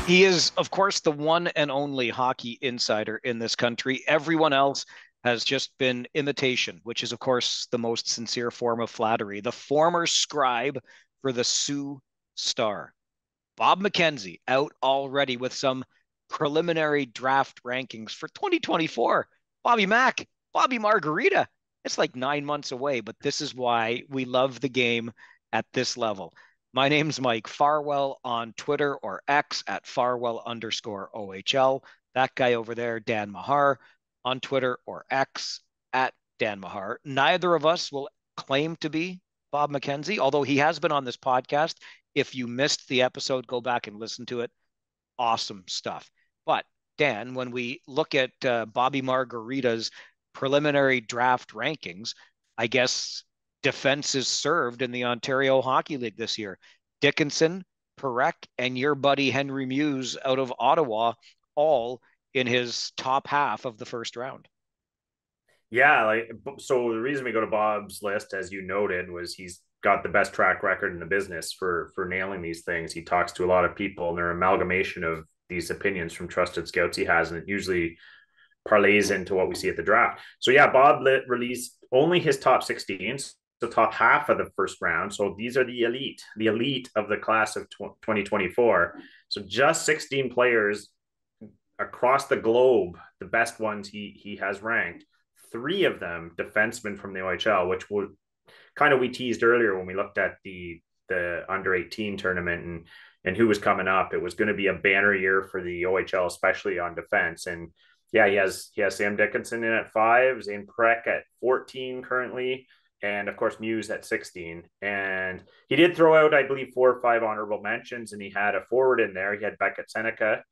He is, of course, the one and only hockey insider in this country. Everyone else has just been imitation, which is, of course, the most sincere form of flattery. The former scribe for the Sioux Star, Bob McKenzie, out already with some preliminary draft rankings for 2024. Bobby Mack, Bobby Margarita. It's like 9 months away, but this is why we love the game at this level. My name's Mike Farwell on Twitter or X at Farwell underscore OHL. That guy over there, Dan Mahar, on Twitter or X at Dan Mahar. Neither of us will claim to be Bob McKenzie, although he has been on this podcast. If you missed the episode, go back and listen to it. Awesome stuff. But Dan, when we look at Bobby Margarita's preliminary draft rankings, I guess defense is served in the Ontario Hockey League this year. Dickinson, Perek, and your buddy Henry Muse out of Ottawa, all in his top half of the first round. Yeah, so the reason we go to Bob's list, as you noted, was he's got the best track record in the business for nailing these things. He talks to a lot of people, and they're an amalgamation of these opinions from trusted scouts he has, and it usually parlays into what we see at the draft. So yeah, Bob released only his top 16, the top half of the first round. So these are the elite of the class of 2024. So just 16 players across the globe, the best ones he has ranked. Three of them defensemen from the OHL, which would kind of we teased earlier when we looked at the under 18 tournament and who was coming up. It was going to be a banner year for the OHL, especially on defense. And yeah, he has Sam Dickinson in at 5, Zane Perek at 14 currently, and of course Muse at 16. And he did throw out, I believe, 4 or 5 honorable mentions, and he had a forward in there. He had Beckett Seneca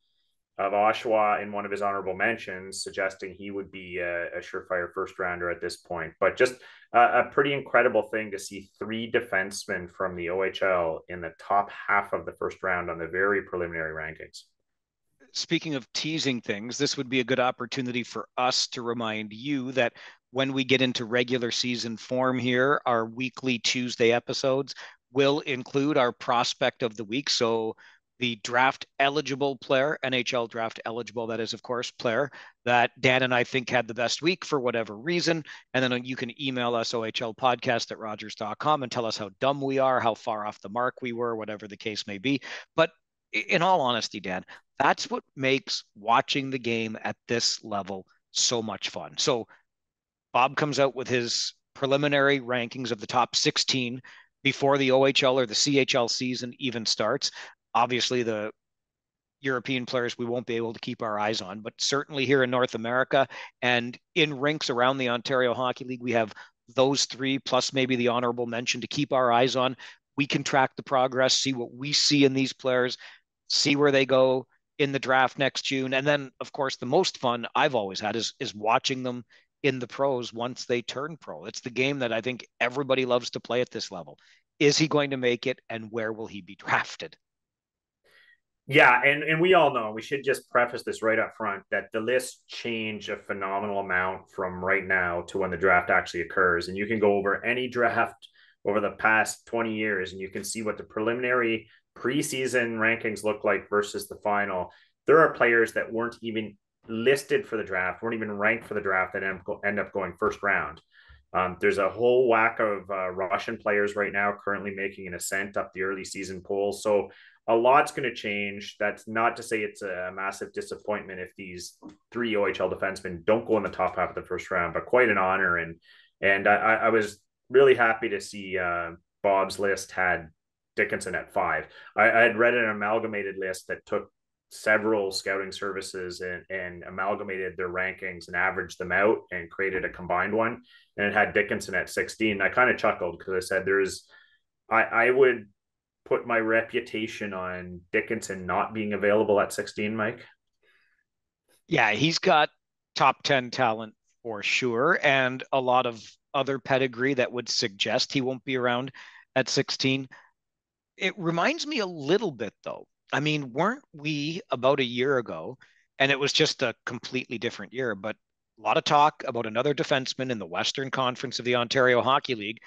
of Oshawa in one of his honorable mentions, suggesting he would be a surefire first rounder at this point. But just a pretty incredible thing to see 3 defensemen from the OHL in the top half of the first round on the very preliminary rankings. Speaking of teasing things, this would be a good opportunity for us to remind you that when we get into regular season form here, our weekly Tuesday episodes will include our prospect of the week. So the draft eligible player, NHL draft eligible, that is, of course, player that Dan and I think had the best week for whatever reason. And then you can email us OHL podcast at Rogers.com and tell us how dumb we are, how far off the mark we were, whatever the case may be. But in all honesty, Dan, that's what makes watching the game at this level so much fun. So Bob comes out with his preliminary rankings of the top 16 before the OHL or the CHL season even starts. Obviously, the European players we won't be able to keep our eyes on, but certainly here in North America and in rinks around the Ontario Hockey League, we have those 3 plus maybe the honorable mention to keep our eyes on. We can track the progress, see what we see in these players, see where they go in the draft next June. And then, of course, the most fun I've always had is watching them in the pros once they turn pro. It's the game that I think everybody loves to play at this level. Is he going to make it, and where will he be drafted? Yeah, and we all know, we should just preface this right up front, that the lists change a phenomenal amount from right now to when the draft actually occurs. And you can go over any draft over the past 20 years and you can see what the preliminary preseason rankings look like versus the final. There are players that weren't even listed for the draft, weren't even ranked for the draft, that end up going first round. There's a whole whack of Russian players right now currently making an ascent up the early season polls. So a lot's going to change. That's not to say it's a massive disappointment if these 3 OHL defensemen don't go in the top half of the first round, but quite an honor. And I was really happy to see Bob's list had Dickinson at 5. I had read an amalgamated list that took several scouting services and amalgamated their rankings and averaged them out and created a combined one. And it had Dickinson at 16. I kind of chuckled because I said I would put my reputation on Dickinson not being available at 16, Mike. Yeah, he's got top 10 talent for sure, and a lot of other pedigree that would suggest he won't be around at 16. It reminds me a little bit, though. I mean, weren't we about a year ago, and it was just a completely different year, but a lot of talk about another defenseman in the Western Conference of the Ontario Hockey League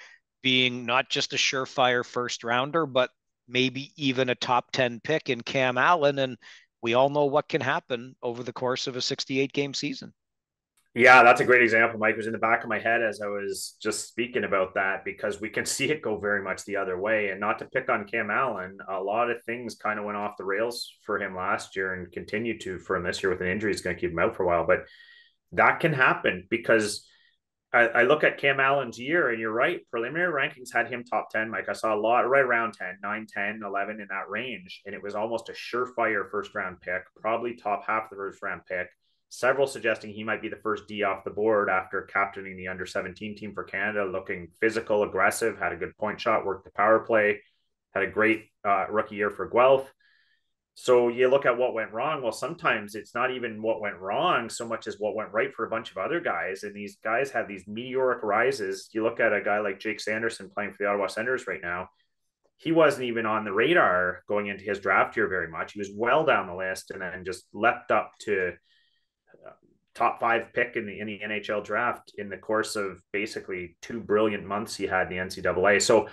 being not just a surefire first rounder, but maybe even a top 10 pick in Cam Allen. And we all know what can happen over the course of a 68 game season. Yeah, that's a great example, Mike. It was in the back of my head as I was just speaking about that, because we can see it go very much the other way. And not to pick on Cam Allen, a lot of things kind of went off the rails for him last year and continue to for him this year with an injury. It's going to keep him out for a while. But that can happen because I look at Cam Allen's year, and you're right. Preliminary rankings had him top 10. Mike, I saw a lot right around 10, 9, 10, 11 in that range. And it was almost a surefire first round pick, probably top half of the first round pick. Several suggesting he might be the first D off the board after captaining the under 17 team for Canada, looking physical, aggressive, had a good point shot, worked the power play, had a great rookie year for Guelph. So you look at what went wrong. Well, sometimes it's not even what went wrong so much as what went right for a bunch of other guys. And these guys have these meteoric rises. You look at a guy like Jake Sanderson playing for the Ottawa Senators right now. He wasn't even on the radar going into his draft year very much. He was well down the list and then just leapt up to top 5 pick in the NHL draft in the course of basically 2 brilliant months he had in the NCAA. So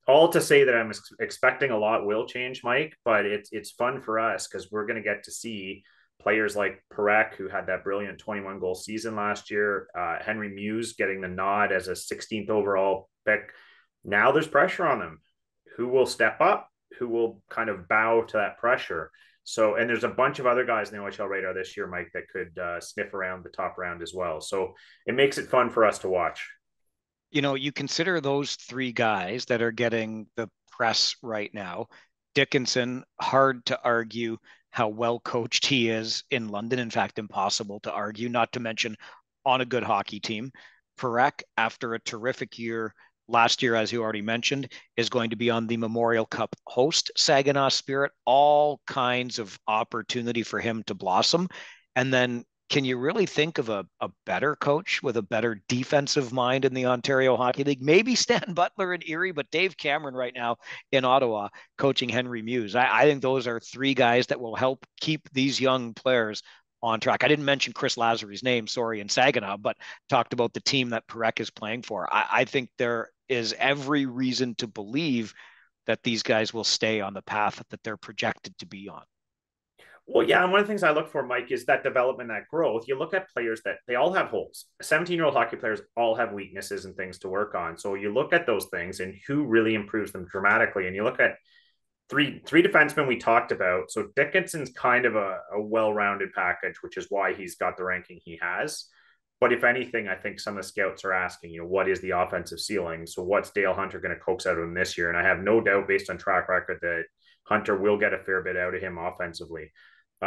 all to say that I'm expecting a lot will change, Mike, but it's fun for us because we're going to get to see players like Parekh, who had that brilliant 21 goal season last year, Henry Muse getting the nod as a 16th overall pick. Now there's pressure on them. Who will step up? Who will kind of bow to that pressure? So, and there's a bunch of other guys in the OHL radar this year, Mike, that could sniff around the top round as well. So it makes it fun for us to watch. You know, you consider those 3 guys that are getting the press right now. Dickinson, hard to argue how well coached he is in London. In fact, impossible to argue, not to mention on a good hockey team. Parekh, after a terrific year last year, as you already mentioned, is going to be on the Memorial Cup host Saginaw Spirit. All kinds of opportunity for him to blossom. And then can you really think of a better coach with a better defensive mind in the Ontario Hockey League? Maybe Stan Butler in Erie, but Dave Cameron right now in Ottawa coaching Henry Muse. I think those are 3 guys that will help keep these young players on track. I didn't mention Chris Lazary's name, sorry, in Saginaw, but talked about the team that Parekh is playing for. I think there is every reason to believe that these guys will stay on the path that they're projected to be on. Well, yeah, and one of the things I look for, Mike, is that development, that growth. You look at players that they all have holes. 17-year-old hockey players all have weaknesses and things to work on. So you look at those things and who really improves them dramatically. And you look at three defensemen we talked about. So Dickinson's kind of a well-rounded package, which is why he's got the ranking he has. But if anything, I think some of the scouts are asking, what is the offensive ceiling? So what's Dale Hunter going to coax out of him this year? And I have no doubt, based on track record, that Hunter will get a fair bit out of him offensively.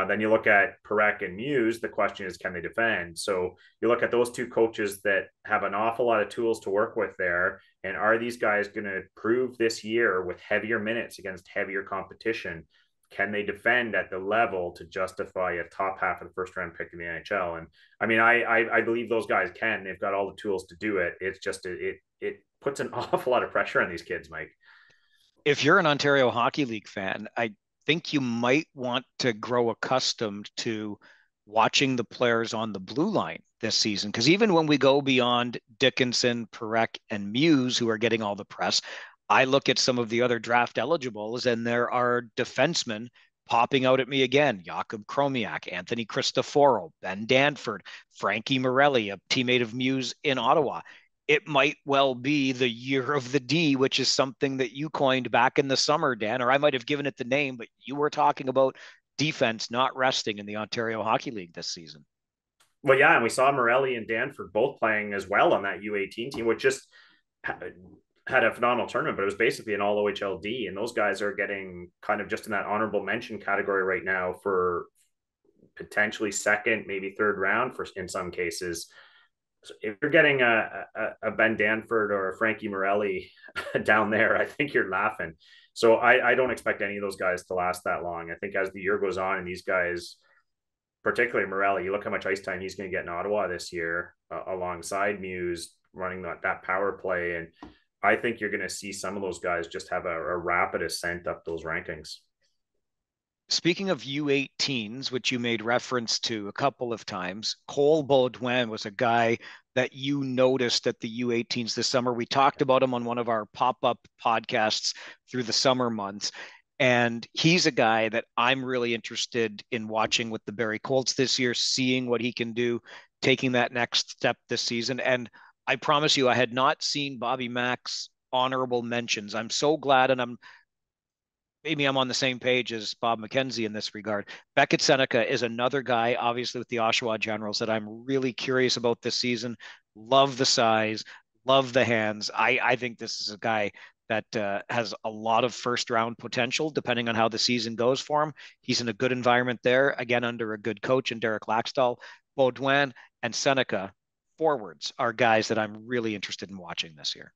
Then you look at Parekh and Muse, the question is, can they defend? So you look at those 2 coaches that have an awful lot of tools to work with there. And are these guys going to prove this year with heavier minutes against heavier competition? Can they defend at the level to justify a top half of the first round pick in the NHL? And I mean, I believe those guys can. They've got all the tools to do it. It's just, it puts an awful lot of pressure on these kids, Mike. If you're an Ontario Hockey League fan, I think you might want to grow accustomed to watching the players on the blue line this season. Because even when we go beyond Dickinson, Parekh, and Muse, who are getting all the press, I look at some of the other draft eligibles, and there are defensemen popping out at me again. Jakub Kromiak, Anthony Cristoforo, Ben Danford, Frankie Morelli, a teammate of Muse in Ottawa. It might well be the year of the D, which is something that you coined back in the summer, Dan, or I might have given it the name, but you were talking about defense not resting in the Ontario Hockey League this season. Well, yeah, and we saw Morelli and Danford both playing as well on that U18 team, which just had a phenomenal tournament, but it was basically an all OHL D, and those guys are getting kind of just in that honorable mention category right now for potentially second, maybe third round for in some cases. So if you're getting a Ben Danford or a Frankie Morelli down there, I think you're laughing. So I don't expect any of those guys to last that long. I think as the year goes on and these guys, particularly Morelli, you look how much ice time he's going to get in Ottawa this year alongside Muse running that power play. And I think you're going to see some of those guys just have a rapid ascent up those rankings. Speaking of U18s, which you made reference to a couple of times, Cole Baudouin was a guy that you noticed at the U18s this summer. We talked about him on one of our pop-up podcasts through the summer months. And he's a guy that I'm really interested in watching with the Barrie Colts this year, seeing what he can do, taking that next step this season. And I promise you, I had not seen Bobby Mack's honorable mentions. I'm so glad, and maybe I'm on the same page as Bob McKenzie in this regard. Beckett Seneca is another guy, obviously with the Oshawa Generals, that I'm really curious about this season. Love the size, love the hands. I think this is a guy that has a lot of first round potential, depending on how the season goes for him. He's in a good environment there, again, under a good coach in Derek Laxdal. Baudouin and Seneca, forwards, are guys that I'm really interested in watching this year.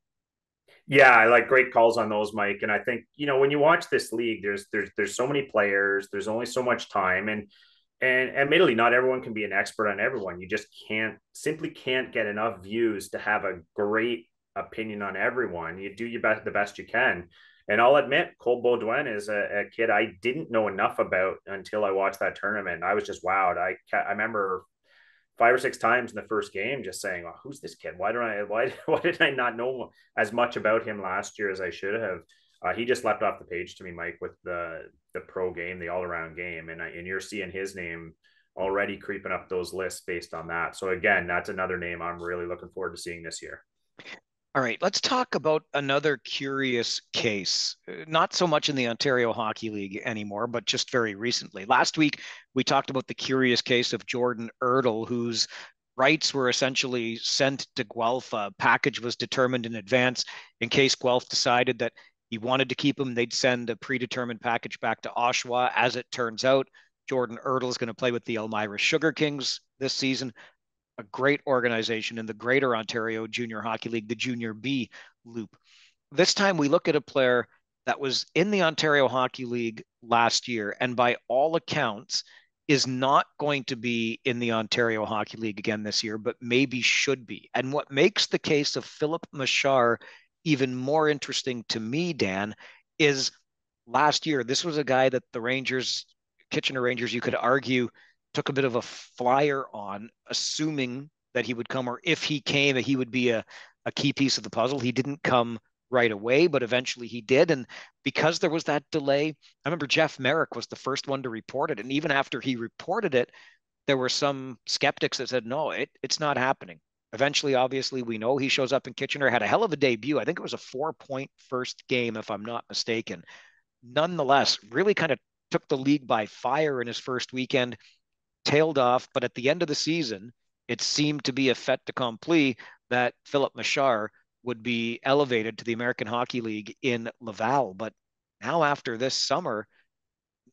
Yeah, I like great calls on those, Mike. And I think, when you watch this league, there's so many players, there's only so much time. And admittedly, not everyone can be an expert on everyone. You just can't get enough views to have a great opinion on everyone. You do your best, the best you can. And I'll admit, Cole Baudouin is a kid I didn't know enough about until I watched that tournament. I was just wowed. I remember 5 or 6 times in the first game, just saying, "Oh, who's this kid? Why did I not know as much about him last year as I should have?" He just leapt off the page to me, Mike, with the pro game, the all around game, and you're seeing his name already creeping up those lists based on that. So again, that's another name I'm really looking forward to seeing this year. All right, let's talk about another curious case. Not so much in the Ontario Hockey League anymore, but just very recently. Last week, we talked about the curious case of Jordan Ertl, whose rights were essentially sent to Guelph. A package was determined in advance in case Guelph decided that he wanted to keep him. They'd send a predetermined package back to Oshawa. As it turns out, Jordan Ertl is going to play with the Elmira Sugar Kings this season, a great organization in the Greater Ontario Junior Hockey League, the Junior B Loop. This time we look at a player that was in the Ontario Hockey League last year, and by all accounts, is not going to be in the Ontario Hockey League again this year, but maybe should be. And what makes the case of Philip Machar even more interesting to me, Dan, is last year, this was a guy that the Rangers, Kitchener Rangers, you could argue, took a bit of a flyer on, assuming that he would come, or if he came, that he would be a key piece of the puzzle. He didn't come right away, but eventually he did. And because there was that delay, I remember Jeff Merrick was the first one to report it. And even after he reported it, there were some skeptics that said, no, it's not happening. Eventually, obviously, we know he shows up in Kitchener, had a hell of a debut. I think it was a 4-point first game, if I'm not mistaken. Nonetheless, really kind of took the league by fire in his first weekend, tailed off. But at the end of the season, it seemed to be a fait accompli that Philip Machar would be elevated to the American Hockey League in Laval. But now, after this summer,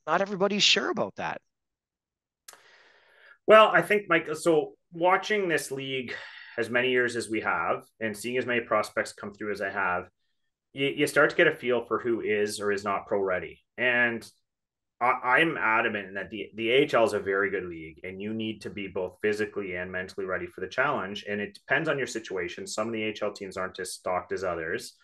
not everybody's sure about that. Well, I think, Mike, so watching this league as many years as we have and seeing as many prospects come through as I have, you start to get a feel for who is or is not pro ready. And I'm adamant that the AHL is a very good league, and you need to be both physically and mentally ready for the challenge. And it depends on your situation. Some of the AHL teams aren't as stocked as others.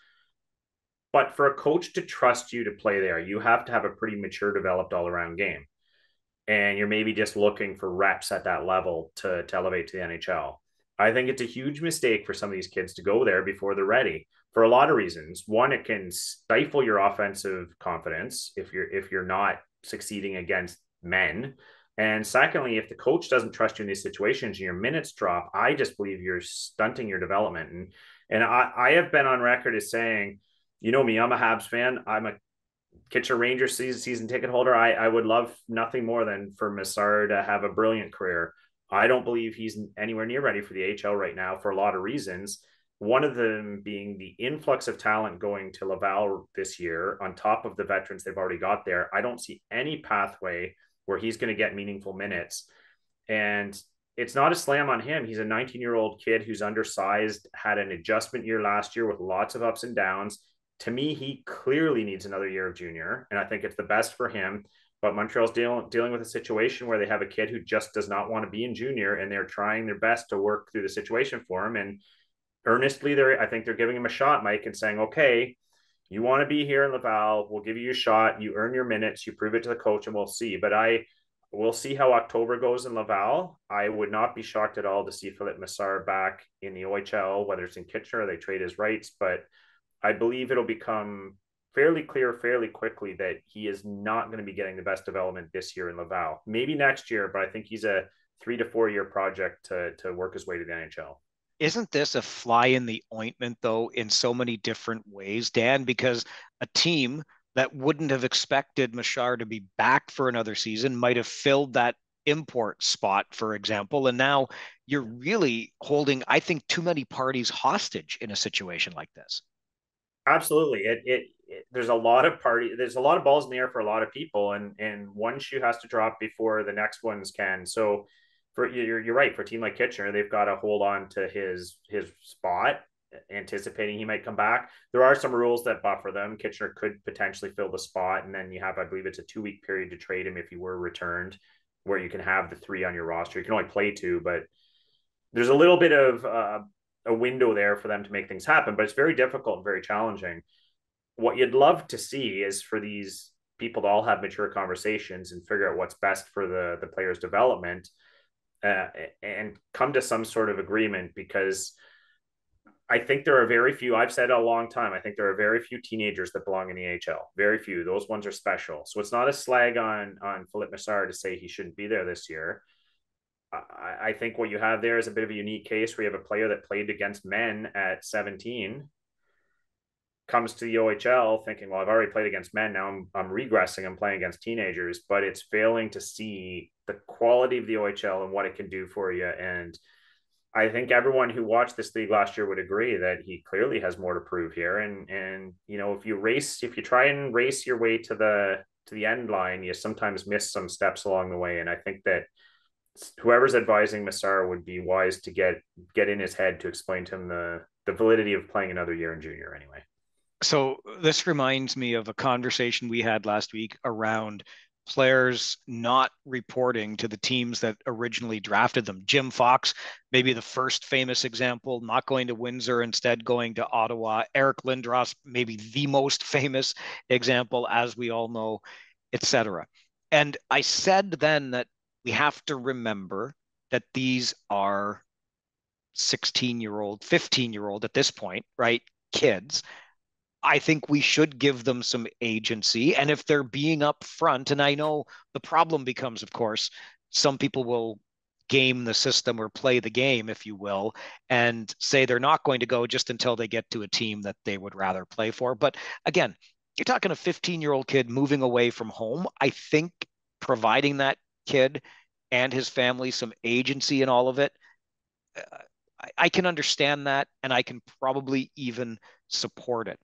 But for a coach to trust you to play there, you have to have a pretty mature, developed all around game. And you're maybe just looking for reps at that level to elevate to the NHL. I think it's a huge mistake for some of these kids to go there before they're ready for a lot of reasons. One, it can stifle your offensive confidence if you're not succeeding against men. And secondly, if the coach doesn't trust you in these situations and your minutes drop, I just believe you're stunting your development. And I have been on record as saying, me, I'm a Habs fan. I'm a Kitchener Rangers season ticket holder. I would love nothing more than for Machar to have a brilliant career. I don't believe he's anywhere near ready for the AHL right now for a lot of reasons. One of them being the influx of talent going to Laval this year, on top of the veterans they've already got there. I don't see any pathway where he's going to get meaningful minutes. And it's not a slam on him. He's a 19-year-old kid who's undersized, had an adjustment year last year with lots of ups and downs. To me, he clearly needs another year of junior, and I think it's the best for him. But Montreal's dealing with a situation where they have a kid who just does not want to be in junior, and they're trying their best to work through the situation for him. And earnestly, I think they're giving him a shot, Mike, and saying, okay, you want to be here in Laval, we'll give you a shot. You earn your minutes, you prove it to the coach, and we'll see. But we'll see how October goes in Laval. I would not be shocked at all to see Philip Machar back in the OHL, whether it's in Kitchener or they trade his rights. But I believe it'll become fairly clear fairly quickly that he is not going to be getting the best development this year in Laval. Maybe next year, but I think he's a 3 to 4 year project to work his way to the NHL. Isn't this a fly in the ointment, though, in so many different ways, Dan? Because a team that wouldn't have expected Machar to be back for another season might have filled that import spot, for example. And now you're really holding, I think, too many parties hostage in a situation like this. Absolutely. There's a lot of there's a lot of balls in the air for a lot of people, and one shoe has to drop before the next ones can. So you're right, for a team like Kitchener, they've got to hold on to his spot, anticipating he might come back. There are some rules that buffer them. Kitchener could potentially fill the spot, and then you have, I believe it's a 2 week period to trade him if he were returned, where you can have the three on your roster. You can only play two, but there's a little bit of a window there for them to make things happen, but it's very difficult and very challenging. What you'd love to see is for these people to all have mature conversations and figure out what's best for the player's development, and come to some sort of agreement, because I think there are very few, I've said it a long time, I think there are very few teenagers that belong in the AHL. Very few. Those ones are special. So it's not a slag on Philippe Machar to say he shouldn't be there this year. I think what you have there is a bit of a unique case where you have a player that played against men at 17, comes to the OHL thinking, well, I've already played against men. Now I'm regressing. I'm playing against teenagers, but it's failing to see the quality of the OHL and what it can do for you. And I think everyone who watched this league last year would agree that he clearly has more to prove here. And you know, if you try and race your way to the end line, you sometimes miss some steps along the way. And I think that whoever's advising Machar would be wise to get in his head to explain to him the validity of playing another year in junior anyway. So this reminds me of a conversation we had last week around players not reporting to the teams that originally drafted them. Jim Fox, maybe the first famous example, not going to Windsor, instead going to Ottawa. Eric Lindros, maybe the most famous example, as we all know, etc. And I said then that we have to remember that these are 16-year-old, 15-year-old at this point, right? Kids. I think we should give them some agency. And if they're being upfront, and I know the problem becomes, of course, some people will game the system or play the game, if you will, and say they're not going to go just until they get to a team that they would rather play for. But again, you're talking a 15-year-old kid moving away from home. I think providing that kid and his family some agency in all of it, I can understand that, and I can probably even support it.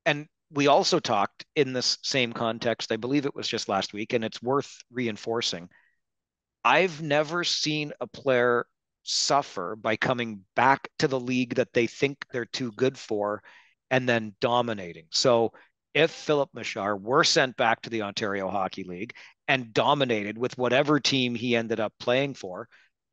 And we also talked in this same context, I believe it was just last week, and it's worth reinforcing. I've never seen a player suffer by coming back to the league that they think they're too good for and then dominating. So if Philip Machar were sent back to the Ontario Hockey League and dominated with whatever team he ended up playing for,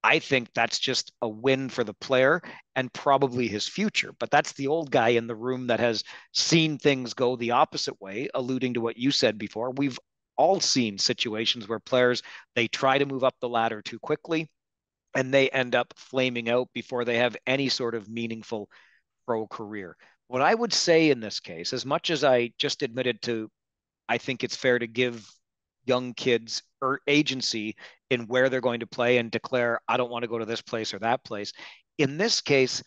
I think that's just a win for the player and probably his future. But that's the old guy in the room that has seen things go the opposite way, alluding to what you said before. We've all seen situations where players, they try to move up the ladder too quickly and they end up flaming out before they have any sort of meaningful pro career. What I would say in this case, as much as I just admitted to, I think it's fair to give young kids or agency in where they're going to play and declare, I don't want to go to this place or that place. In this case,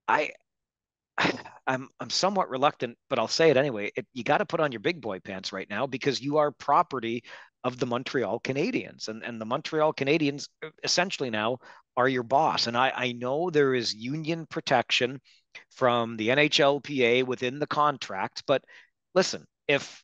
I I'm somewhat reluctant, but I'll say it anyway. You got to put on your big boy pants right now because you are property of the Montreal Canadiens, and the Montreal Canadiens essentially now are your boss. And I know there is union protection from the NHLPA within the contract, but listen, if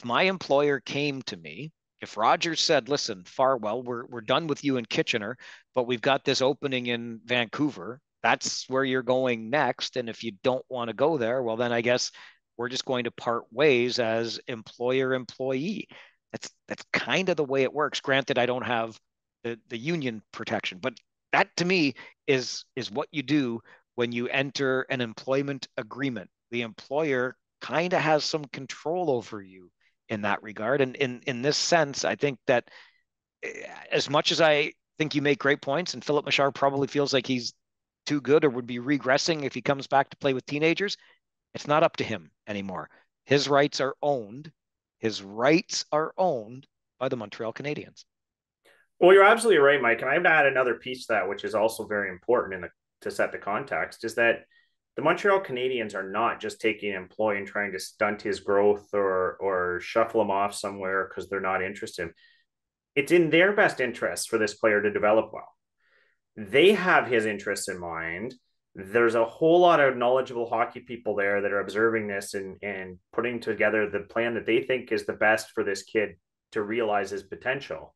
my employer came to me, if Rogers said, listen, Farwell, we're done with you in Kitchener, but we've got this opening in Vancouver, that's where you're going next. And if you don't want to go there, well, then I guess we're just going to part ways as employer employee. That's kind of the way it works. Granted, I don't have the union protection, but that to me is what you do when you enter an employment agreement. The employer kind of has some control over you in that regard. And in this sense, I think that as much as I think you make great points, and Philip Machar probably feels like he's too good or would be regressing if he comes back to play with teenagers, it's not up to him anymore. His rights are owned. His rights are owned by the Montreal Canadiens. Well, you're absolutely right, Mike. And I've add another piece to that, which is also very important to set the context, is that the Montreal Canadiens are not just taking an employee and trying to stunt his growth or shuffle him off somewhere because they're not interested. It's in their best interest for this player to develop well. They have his interests in mind. There's a whole lot of knowledgeable hockey people there that are observing this and putting together the plan that they think is the best for this kid to realize his potential.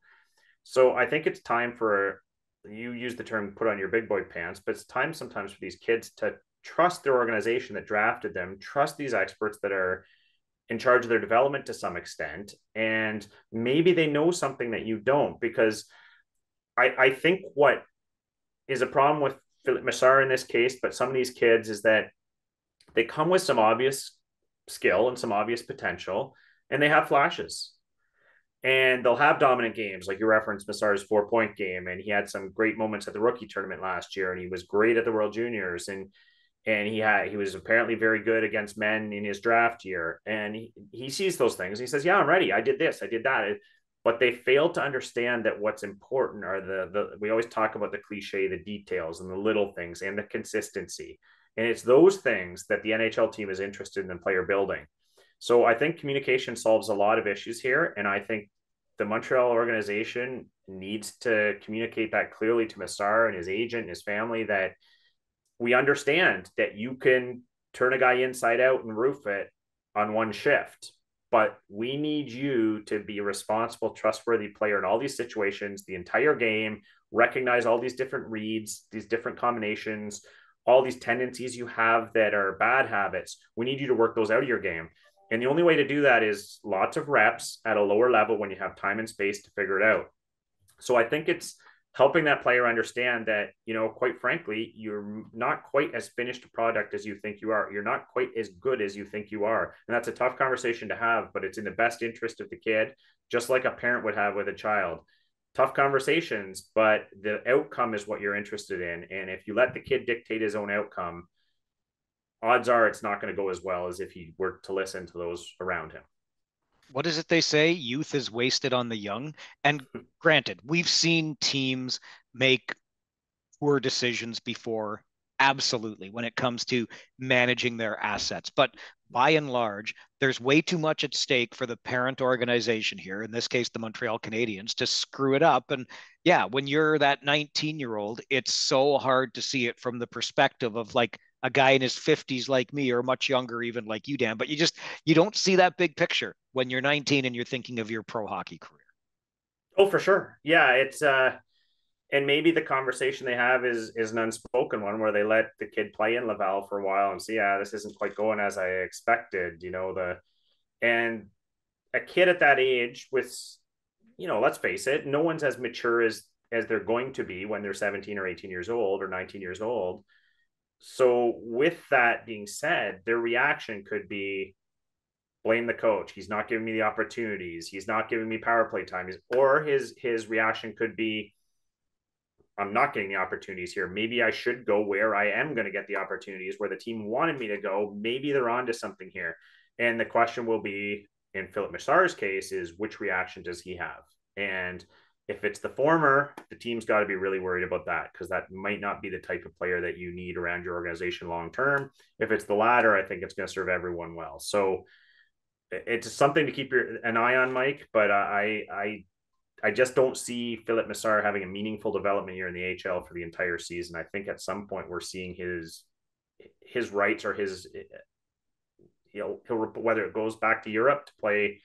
So I think it's time for, you use the term put on your big boy pants, but it's time sometimes for these kids to trust their organization that drafted them, trust these experts that are in charge of their development to some extent. And maybe they know something that you don't, because I think what is a problem with Philip Massar in this case, but some of these kids, is that they come with some obvious skill and some obvious potential, and they have flashes. And they'll have dominant games, like you referenced Massar's 4-point game, and he had some great moments at the rookie tournament last year, and he was great at the World Juniors, and he was apparently very good against men in his draft year. And he sees those things. He says, "Yeah, I'm ready. I did this, I did that." But they fail to understand that what's important are the we always talk about the cliche, the details and the little things and the consistency. And it's those things that the NHL team is interested in player building. So I think communication solves a lot of issues here. And I think the Montreal organization needs to communicate that clearly to Massar and his agent and his family, that we understand that you can turn a guy inside out and roof it on one shift, but we need you to be a responsible, trustworthy player in all these situations, the entire game, recognize all these different reads, these different combinations, all these tendencies you have that are bad habits. We need you to work those out of your game. And the only way to do that is lots of reps at a lower level when you have time and space to figure it out. So I think it's helping that player understand that, quite frankly, you're not quite as finished a product as you think you are. You're not quite as good as you think you are. And that's a tough conversation to have, but it's in the best interest of the kid, just like a parent would have with a child. Tough conversations, but the outcome is what you're interested in. And if you let the kid dictate his own outcome, odds are it's not going to go as well as if he were to listen to those around him. What is it they say? Youth is wasted on the young. And granted, we've seen teams make poor decisions before, absolutely, when it comes to managing their assets. But by and large, there's way too much at stake for the parent organization here, in this case, the Montreal Canadiens, to screw it up. And yeah, when you're that 19-year-old, it's so hard to see it from the perspective of like a guy in his 50s like me, or much younger even like you, Dan. But you don't see that big picture when you're 19 and you're thinking of your pro hockey career. Oh, for sure. Yeah, it's and maybe the conversation they have is an unspoken one, where they let the kid play in Laval for a while and see, this isn't quite going as I expected, and a kid at that age with, let's face it, no one's as mature as they're going to be when they're 17 or 18 years old or 19 years old. So with that being said, their reaction could be, blame the coach. He's not giving me the opportunities. He's not giving me power play time. Or his reaction could be, I'm not getting the opportunities here. Maybe I should go where I am going to get the opportunities, where the team wanted me to go. Maybe they're onto something here. And the question will be, in Philip Massar's case, is which reaction does he have? And if it's the former, the team's got to be really worried about that, because that might not be the type of player that you need around your organization long term. If it's the latter, I think it's going to serve everyone well. So it's something to keep an eye on, Mike. But I just don't see Philip Massar having a meaningful development year in the AHL for the entire season. I think at some point we're seeing his rights, or his, he'll whether it goes back to Europe to play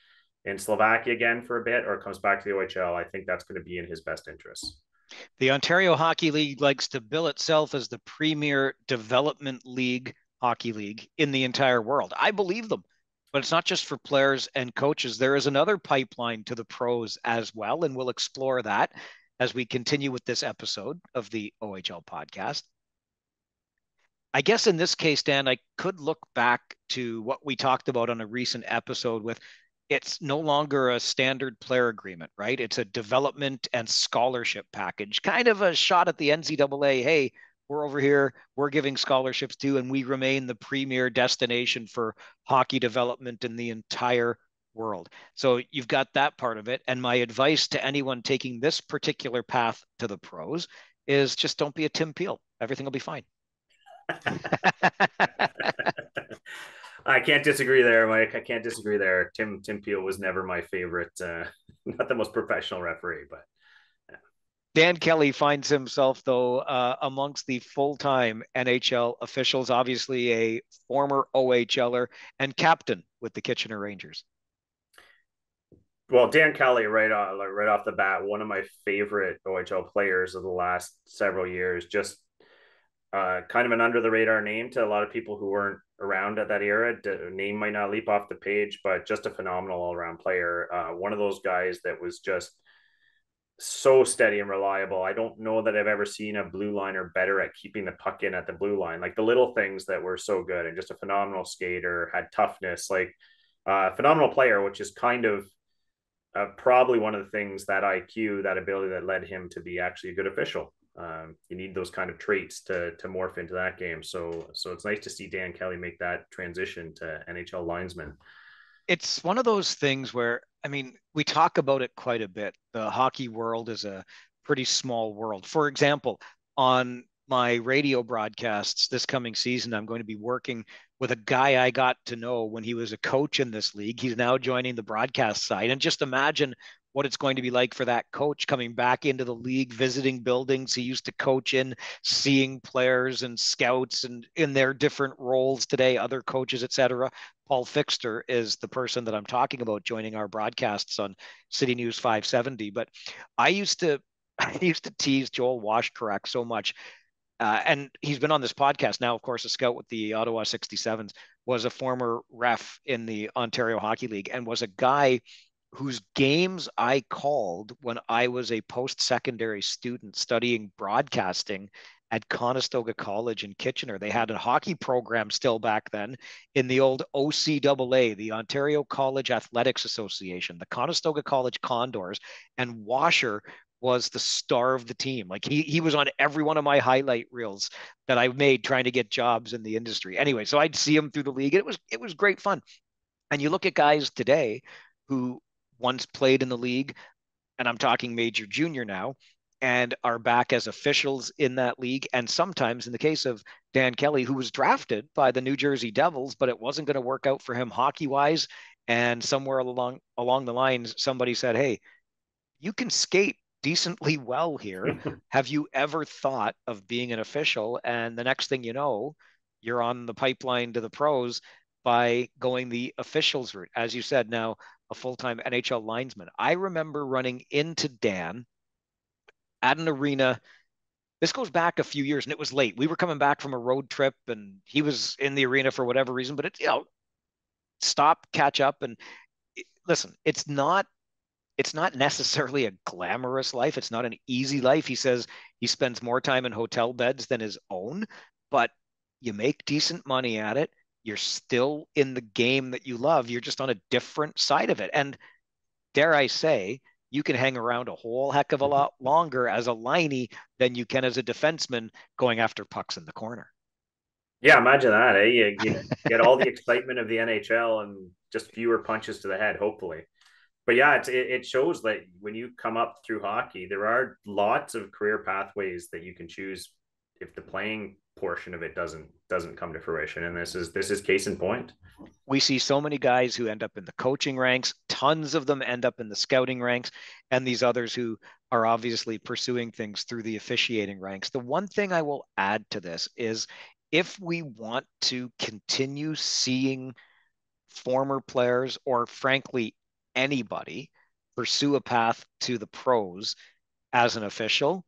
in Slovakia again for a bit, or it comes back to the OHL. I think that's going to be in his best interest. The Ontario Hockey League likes to bill itself as the premier development league, hockey league in the entire world. I believe them. But it's not just for players and coaches. There is another pipeline to the pros as well, and we'll explore that as we continue with this episode of the OHL podcast. I guess in this case, Dan, I could look back to what we talked about on a recent episode with, it's no longer a standard player agreement, right? It's a development and scholarship package, kind of a shot at the NCAA. Hey, we're over here, we're giving scholarships to, and we remain the premier destination for hockey development in the entire world. So you've got that part of it. And my advice to anyone taking this particular path to the pros is just don't be a Tim Peel. Everything will be fine. I can't disagree there, Mike. I can't disagree there. Tim Peel was never my favorite. Not the most professional referee, but Dan Kelly finds himself, though, amongst the full-time NHL officials, obviously a former OHL'er and captain with the Kitchener Rangers. Well, Dan Kelly, right off the bat, one of my favorite OHL players of the last several years. Just kind of an under the radar name to a lot of people who weren't around at that era. The name might not leap off the page, but just a phenomenal all around player. One of those guys that was just so steady and reliable. I don't know that I've ever seen a blue liner better at keeping the puck in at the blue line. Like the little things that were so good, and just a phenomenal skater, had toughness, like phenomenal player, which is kind of probably one of the things, that IQ, that ability that led him to be actually a good official. You need those kind of traits to morph into that game. So it's nice to see Dan Kelly make that transition to NHL linesman. It's one of those things where, I mean, we talk about it quite a bit. The hockey world is a pretty small world. For example, on my radio broadcasts this coming season, I'm going to be working with a guy I got to know when he was a coach in this league. He's now joining the broadcast side. And just imagine what it's going to be like for that coach coming back into the league, visiting buildings he used to coach in, seeing players and scouts and in their different roles today, other coaches, etc. Paul Fixter is the person that I'm talking about joining our broadcasts on City News 570. But I used to I used to tease Joel Washkarak so much. And he's been on this podcast now, of course, a scout with the Ottawa 67s, was a former ref in the Ontario Hockey League, and was a guy whose games I called when I was a post-secondary student studying broadcasting at Conestoga College in Kitchener. They had a hockey program still back then in the old OCAA, the Ontario College Athletics Association, the Conestoga College Condors, and Washer was the star of the team. Like he was on every one of my highlight reels that I made trying to get jobs in the industry. Anyway, so I'd see him through the league. It was great fun. And you look at guys today who once played in the league, and I'm talking major junior now, and are back as officials in that league. And sometimes, in the case of Dan Kelly, who was drafted by the New Jersey Devils, but it wasn't going to work out for him hockey wise. And somewhere along the lines, somebody said, "Hey, you can skate decently well here. Have you ever thought of being an official?" And the next thing you know, you're on the pipeline to the pros by going the officials route. As you said, now a full-time NHL linesman. I remember running into Dan at an arena. This goes back a few years, and it was late. We were coming back from a road trip, and he was in the arena for whatever reason. But stop, catch up, and listen. It's not necessarily a glamorous life. It's not an easy life. He says he spends more time in hotel beds than his own, but you make decent money at it. You're still in the game that you love. You're just on a different side of it. And dare I say, you can hang around a whole heck of a lot longer as a liney than you can as a defenseman going after pucks in the corner. Yeah, imagine that. Eh? You get all the excitement of the NHL and just fewer punches to the head, hopefully. But yeah, it shows that when you come up through hockey, there are lots of career pathways that you can choose if the playing portion of it doesn't come to fruition. And this is case in point. We see so many guys who end up in the coaching ranks, tons of them end up in the scouting ranks, and these others who are obviously pursuing things through the officiating ranks. The one thing I will add to this is if we want to continue seeing former players, or frankly anybody, pursue a path to the pros as an official,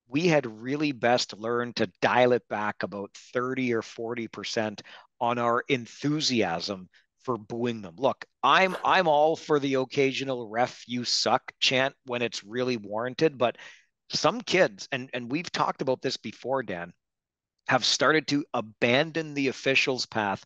we had really best learned to dial it back about 30 or 40% on our enthusiasm for booing them. Look, I'm all for the occasional "ref you suck" chant when it's really warranted, but some kids, and we've talked about this before, Dan, have started to abandon the officials path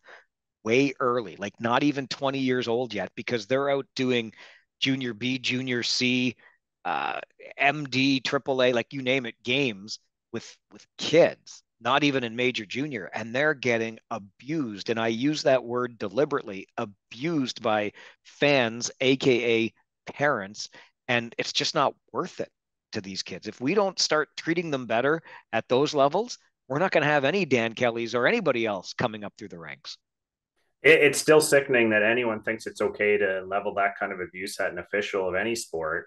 way early, like not even 20 years old yet, because they're out doing junior B, junior C, uh, MD, AAA, like you name it, games with kids. not even in major junior, and they're getting abused. And I use that word deliberately, abused by fans, AKA parents. And it's just not worth it to these kids. If we don't start treating them better at those levels, we're not going to have any Dan Kellys or anybody else coming up through the ranks. It's still sickening that anyone thinks it's okay to level that kind of abuse at an official of any sport.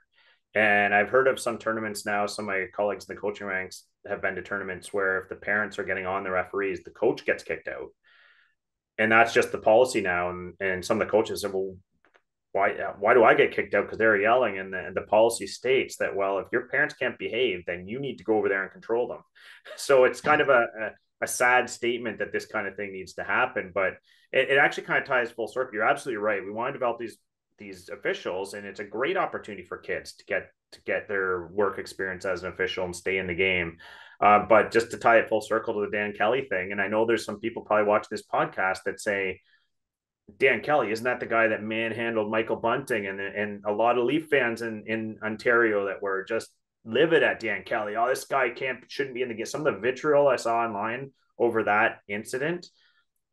And I've heard of some tournaments now, some of my colleagues in the coaching ranks have been to tournaments where if the parents are getting on the referees, the coach gets kicked out. And that's just the policy now. And some of the coaches said, well, why do I get kicked out? Because they're yelling. And the policy states that, well, if your parents can't behave, then you need to go over there and control them. So it's kind of a sad statement that this kind of thing needs to happen. But it actually kind of ties full circle. You're absolutely right. We want to develop these officials, and it's a great opportunity for kids to get their work experience as an official and stay in the game. But just to tie it full circle to the Dan Kelly thing, and I know there's some people probably watch this podcast that say, Dan Kelly, isn't that the guy that manhandled Michael Bunting and a lot of Leaf fans in Ontario that were just livid at Dan Kelly? Oh, this guy shouldn't be in the game. Some of the vitriol I saw online over that incident.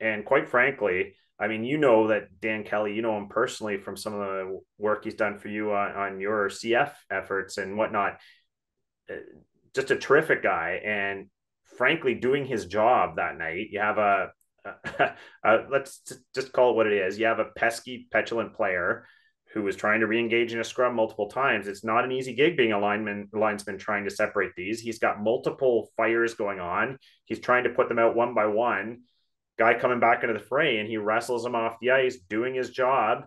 And quite frankly, I mean, you know that Dan Kelly, you know him personally from some of the work he's done for you on your CF efforts and whatnot. Just a terrific guy. And frankly, doing his job that night, you have let's just call it what it is. You have a pesky, petulant player who was trying to re-engage in a scrum multiple times. It's not an easy gig being a linesman trying to separate these. He's got multiple fires going on. He's trying to put them out one by one. Guy coming back into the fray, and he wrestles him off the ice, doing his job.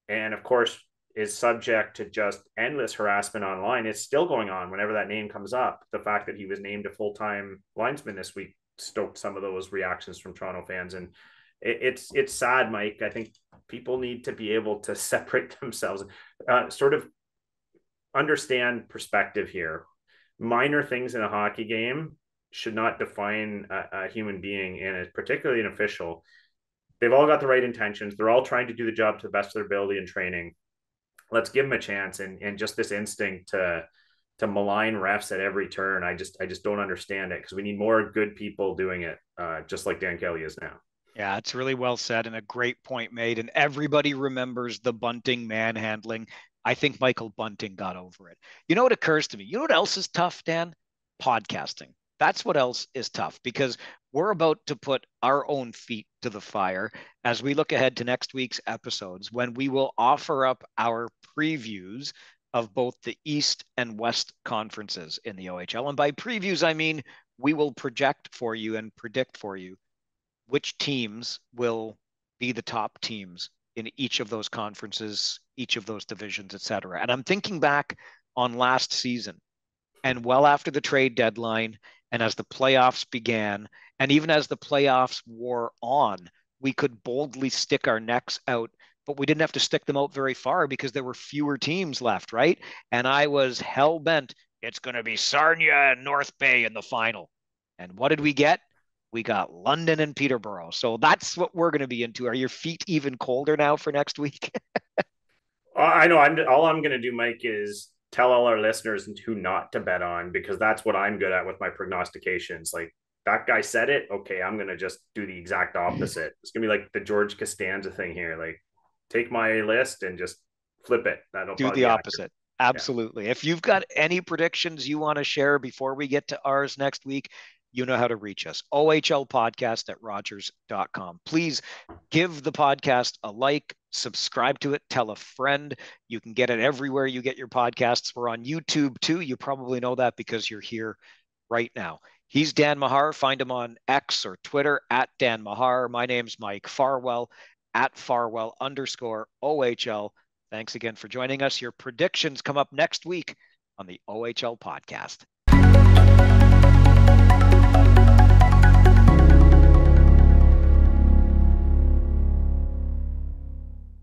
And of course, is subject to just endless harassment online. It's still going on whenever that name comes up. The fact that he was named a full-time linesman this week stoked some of those reactions from Toronto fans. And it's sad, Mike. I think people need to be able to separate themselves, sort of understand perspective here. Minor things in a hockey game should not define a human being, and particularly an official. They've all got the right intentions. They're all trying to do the job to the best of their ability in training. Let's give them a chance. And just this instinct to malign refs at every turn, I just don't understand it, because we need more good people doing it, just like Dan Kelly is now. Yeah, it's really well said and a great point made. And everybody remembers the Bunting manhandling. I think Michael Bunting got over it. You know what occurs to me? You know what else is tough, Dan? Podcasting. That's what else is tough, because we're about to put our own feet to the fire as we look ahead to next week's episodes, when we will offer up our previews of both the East and West conferences in the OHL. And by previews, I mean we will project for you and predict for you which teams will be the top teams in each of those conferences, each of those divisions, et cetera. And I'm thinking back on last season, and well after the trade deadline, and as the playoffs began, and even as the playoffs wore on, we could boldly stick our necks out, but we didn't have to stick them out very far because there were fewer teams left, right? And I was hell bent. It's going to be Sarnia and North Bay in the final. And what did we get? We got London and Peterborough. So that's what we're going to be into. Are your feet even colder now for next week? I know. All I'm going to do, Mike, is tell all our listeners who not to bet on, because that's what I'm good at with my prognostications. Like, that guy said it. Okay, I'm going to just do the exact opposite. It's going to be like the George Costanza thing here. Like, take my list and just flip it. That'll do the opposite. Absolutely. Yeah. If you've got any predictions you want to share before we get to ours next week, you know how to reach us. OHL Podcast at Rogers.com. Please give the podcast a like, subscribe to it, tell a friend. You can get it everywhere you get your podcasts. We're on YouTube too. You probably know that because you're here right now. He's Dan Mahar. Find him on X or Twitter at Dan Mahar. My name's Mike Farwell at Farwell_OHL. Thanks again for joining us. Your predictions come up next week on the OHL Podcast.